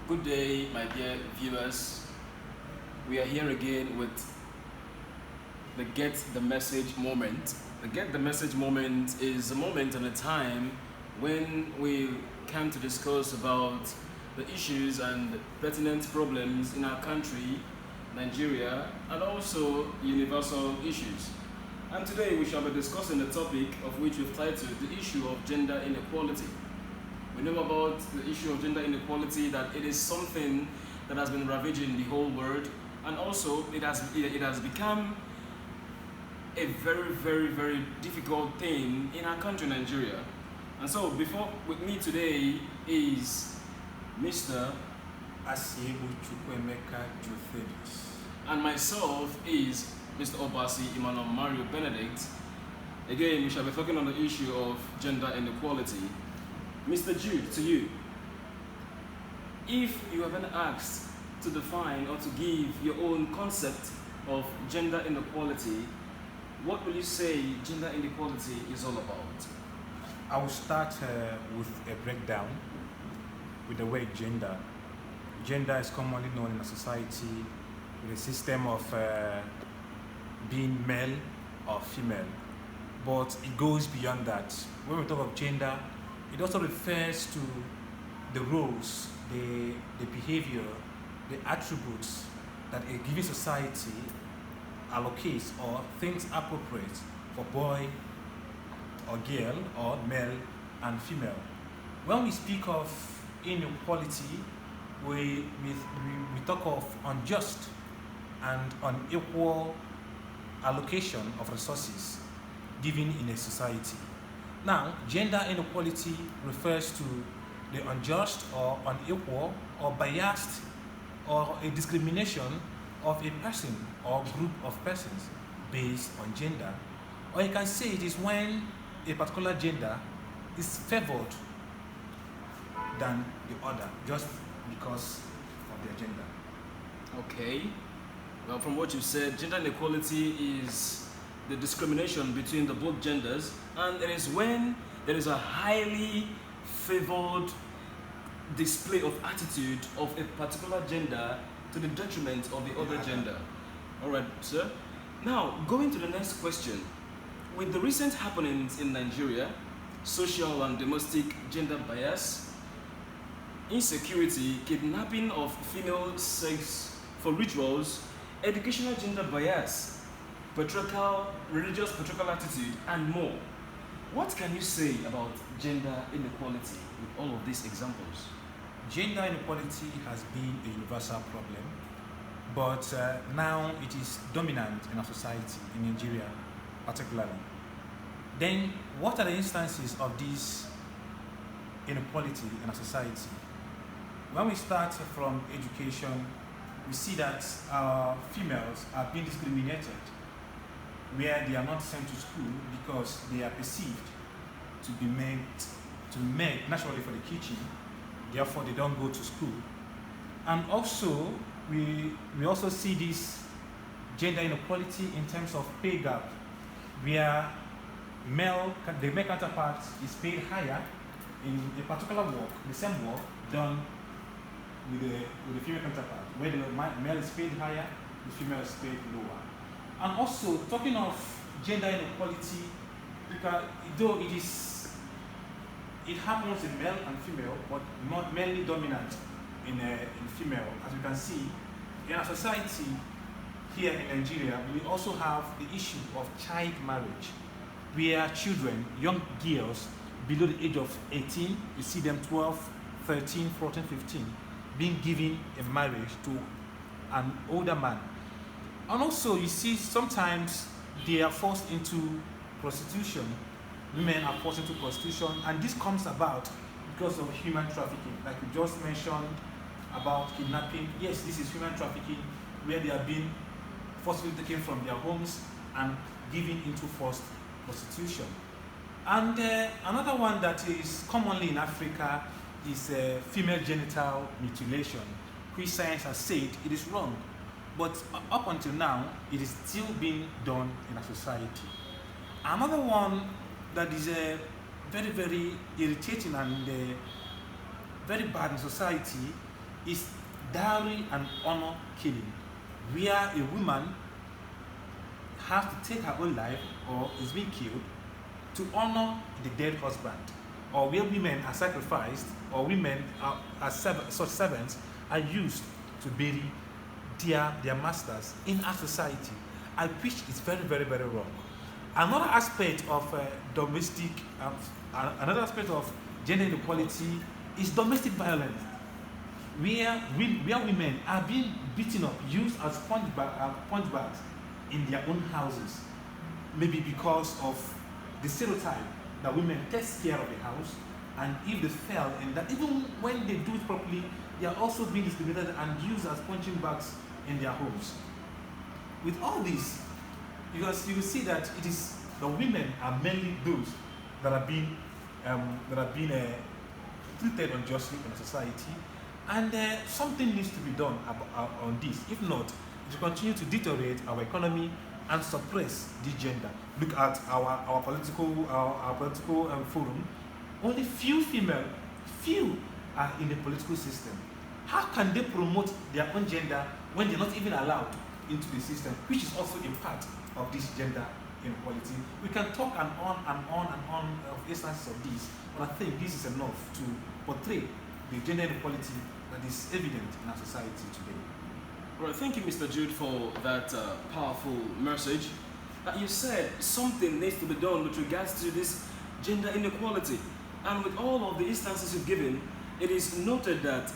Good day, my dear viewers. We are here again with the Get the Message moment. The Get the Message moment is a moment and a time when we come to discuss about the issues and pertinent problems in our country, Nigeria, and also universal issues. And today we shall be discussing the topic of which we've titled the issue of gender inequality. We know about the issue of gender inequality, that it is something that has been ravaging the whole world, and also it has become a very difficult thing in our country, Nigeria. And so, before with me today is Mr. Asiebu Chukwemeka Jothedis. and myself is Mr. Obasi Emmanuel Mario Benedict. Again, we shall be talking on the issue of gender inequality. Mr. Jude, to you, if you have been asked to define or to give your own concept of gender inequality, what will you say gender inequality is all about? I will start with a breakdown with the word gender. Gender is commonly known in a society with a system of being male or female, but it goes beyond that. When we talk of gender, it also refers to the roles, the behavior, the attributes that a given society allocates or thinks appropriate for boy or girl or male and female. When we speak of inequality, we talk of unjust and unequal allocation of resources given in a society. Now, gender inequality refers to the unjust or unequal or biased or a discrimination of a person or group of persons based on gender. Or you can say it is when a particular gender is favored than the other just because of their gender. Okay. Well, from what you said, gender inequality is the discrimination between the both genders, and it is when there is a highly favored display of attitude of a particular gender to the detriment of the other gender. All right, sir. Now, going to the next question. With the recent happenings in Nigeria, social and domestic gender bias, insecurity, kidnapping of female sex for rituals, educational gender bias, patriarchal, religious patriarchal attitude, and more. What can you say about gender inequality with all of these examples? Gender inequality has been a universal problem, but now it is dominant in our society, in Nigeria particularly. Then, what are the instances of this inequality in our society? When we start from education, we see that our females are being discriminated where they are not sent to school because they are perceived to be made naturally for the kitchen, therefore they don't go to school. And also, we also see this gender inequality in terms of pay gap, where the male counterpart is paid higher in a particular work, the same work done with the female counterpart, where the male is paid higher, the female is paid lower. And also, talking of gender inequality, though it happens in male and female, but not mainly dominant in female. As you can see, in our society here in Nigeria, we also have the issue of child marriage, where children, young girls below the age of 18, you see them 12, 13, 14, 15, being given a marriage to an older man. And also, you see, sometimes they are forced into prostitution. Women are forced into prostitution, and this comes about because of human trafficking. Like you just mentioned about kidnapping. Yes, this is human trafficking, where they are being forcibly taken from their homes and given into forced prostitution. And another one that is commonly in Africa is female genital mutilation, which science has said it is wrong. But up until now, it is still being done in a society. Another one that is very irritating and very bad in society is dowry and honor killing, where a woman has to take her own life or is being killed to honor the dead husband, or where women are sacrificed, or women such servants are used to bury their masters in our society, which is very, very, very wrong. Another aspect of another aspect of gender inequality is domestic violence, where women are being beaten up, used as punch bags in their own houses, maybe because of the stereotype that women take care of the house, and if they fail in that, even when they do it properly, they are also being discriminated and used as punching bags in their homes. With all this, you will see that it is the women are mainly those that are being treated unjustly in society, and something needs to be done on this. If not, it will continue to deteriorate our economy and suppress the gender. Look at our political forum. Only few are in the political system. How can they promote their own gender when they're not even allowed into the system, which is also in part of this gender inequality? We can talk and on of instances of this, but I think this is enough to portray the gender inequality that is evident in our society today. Right, thank you, Mr. Jude, for that powerful message. You said something needs to be done with regards to this gender inequality. And with all of the instances you've given, it is noted that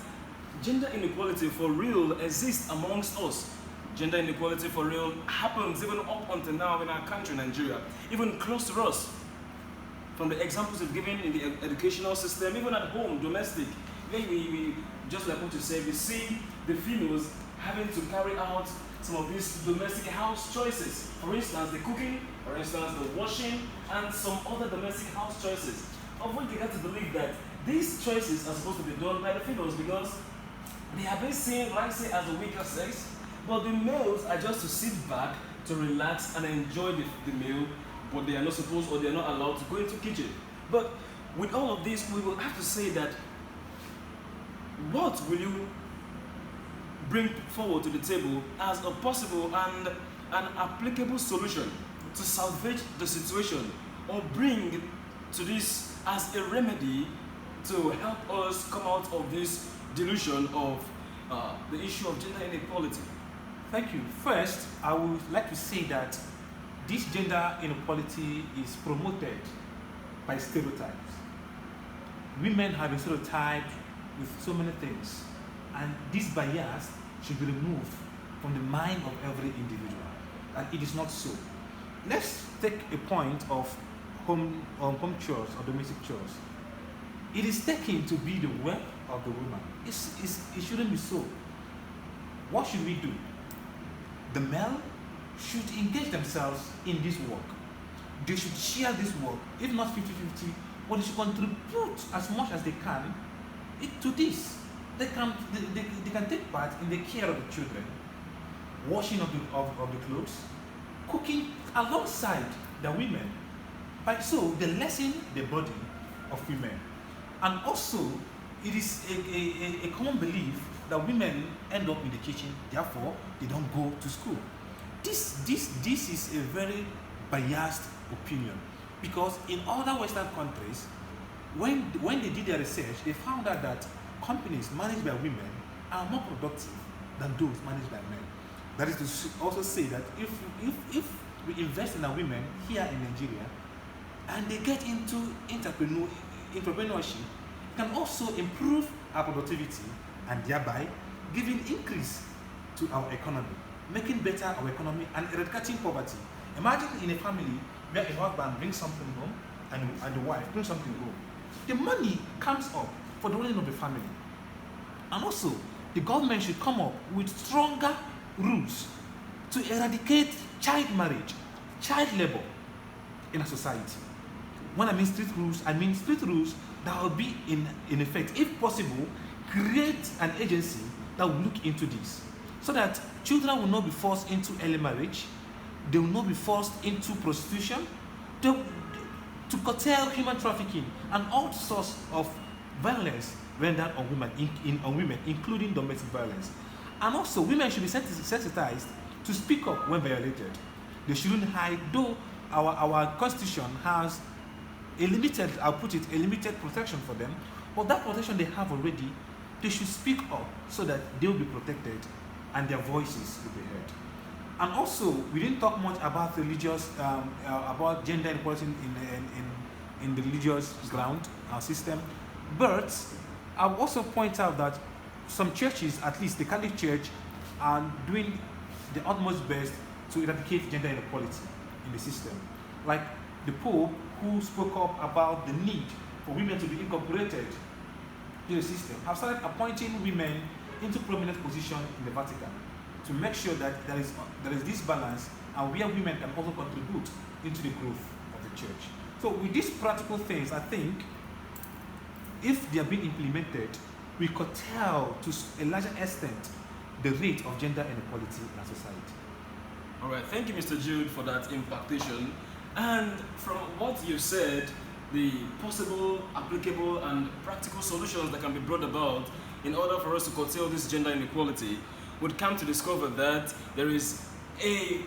gender inequality for real exists amongst us. Gender inequality for real happens even up until now in our country, Nigeria, even close to us. From the examples you've given in the educational system, even at home, domestic, we just like what you said, we see the females having to carry out some of these domestic house choices. For instance, the cooking, for instance, the washing, and some other domestic house choices. Of which they got to believe that these choices are supposed to be done by the females because they have been seen, like say, as a weaker sex, but the males are just to sit back, to relax and enjoy the meal, but they are not supposed or they are not allowed to go into the kitchen. But with all of this, we will have to say that what will you bring forward to the table as a possible and an applicable solution to salvage the situation, or bring to this as a remedy to help us come out of this delusion of the issue of gender inequality? Thank you. First, I would like to say that this gender inequality is promoted by stereotypes. Women have been stereotyped with so many things, and this bias should be removed from the mind of every individual, and it is not so. Let's take a point of home chores or domestic chores. It is taken to be the work of the woman. It shouldn't be so. What should we do? The male should engage themselves in this work. They should share this work, if not 50-50, but they should contribute as much as they can to this. They can take part in the care of the children, washing of the clothes, cooking alongside the women. By so they lessen the burden of women. And also, it is a common belief that women end up in the kitchen, therefore they don't go to school. This is a very biased opinion, because in other Western countries, when they did their research, they found out that companies managed by women are more productive than those managed by men. That is to also say that if we invest in our women here in Nigeria and they get into entrepreneurship, it can also improve our productivity and thereby giving increase to our economy, making better our economy and eradicating poverty. Imagine in a family where a husband brings something home and the wife brings something home. The money comes up for the running of the family. And also, the government should come up with stronger rules to eradicate child marriage, child labor in a society. When I mean street rules, I mean street rules that will be in effect. If possible, create an agency that will look into this, so that children will not be forced into early marriage, they will not be forced into prostitution, to curtail human trafficking and all sorts of violence rendered on women, including domestic violence. And also, women should be sensitized to speak up when violated. They shouldn't hide, though our constitution has a limited, I'll put it, a limited protection for them, but that protection they have already, they should speak up so that they will be protected and their voices will be heard. And also, we didn't talk much about religious, about gender inequality in the religious ground, our system, but I'll also point out that some churches, at least the Catholic Church, are doing the utmost best to eradicate gender inequality in the system. Like the Pope, who spoke up about the need for women to be incorporated to the system, have started appointing women into prominent positions in the Vatican to make sure that there is this balance and where women can also contribute into the growth of the church. So with these practical things, I think if they are being implemented, we curtail to a larger extent the rate of gender inequality in our society. All right, thank you, Mr. Jude, for that impactation. And from what you said, the possible, applicable, and practical solutions that can be brought about in order for us to curtail this gender inequality would come to discover that there is a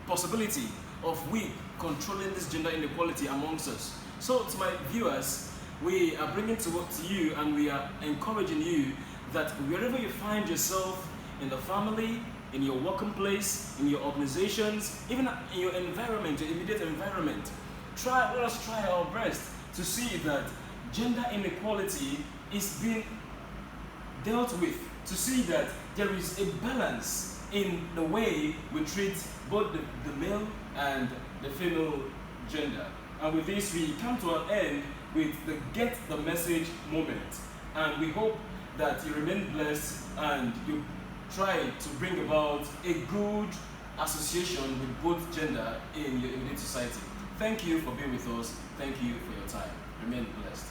possibility of we controlling this gender inequality amongst us. So, to my viewers, we are bringing to you and we are encouraging you that wherever you find yourself, in the family, in your working place, in your organizations, even in your environment, your immediate environment, let us try our best to see that gender inequality is being dealt with, to see that there is a balance in the way we treat both the male and the female gender. And with this, we come to an end with the Get the Message moment. And we hope that you remain blessed and you try to bring about a good association with both gender in your immediate society. Thank you for being with us. Thank you for your time. Remain blessed.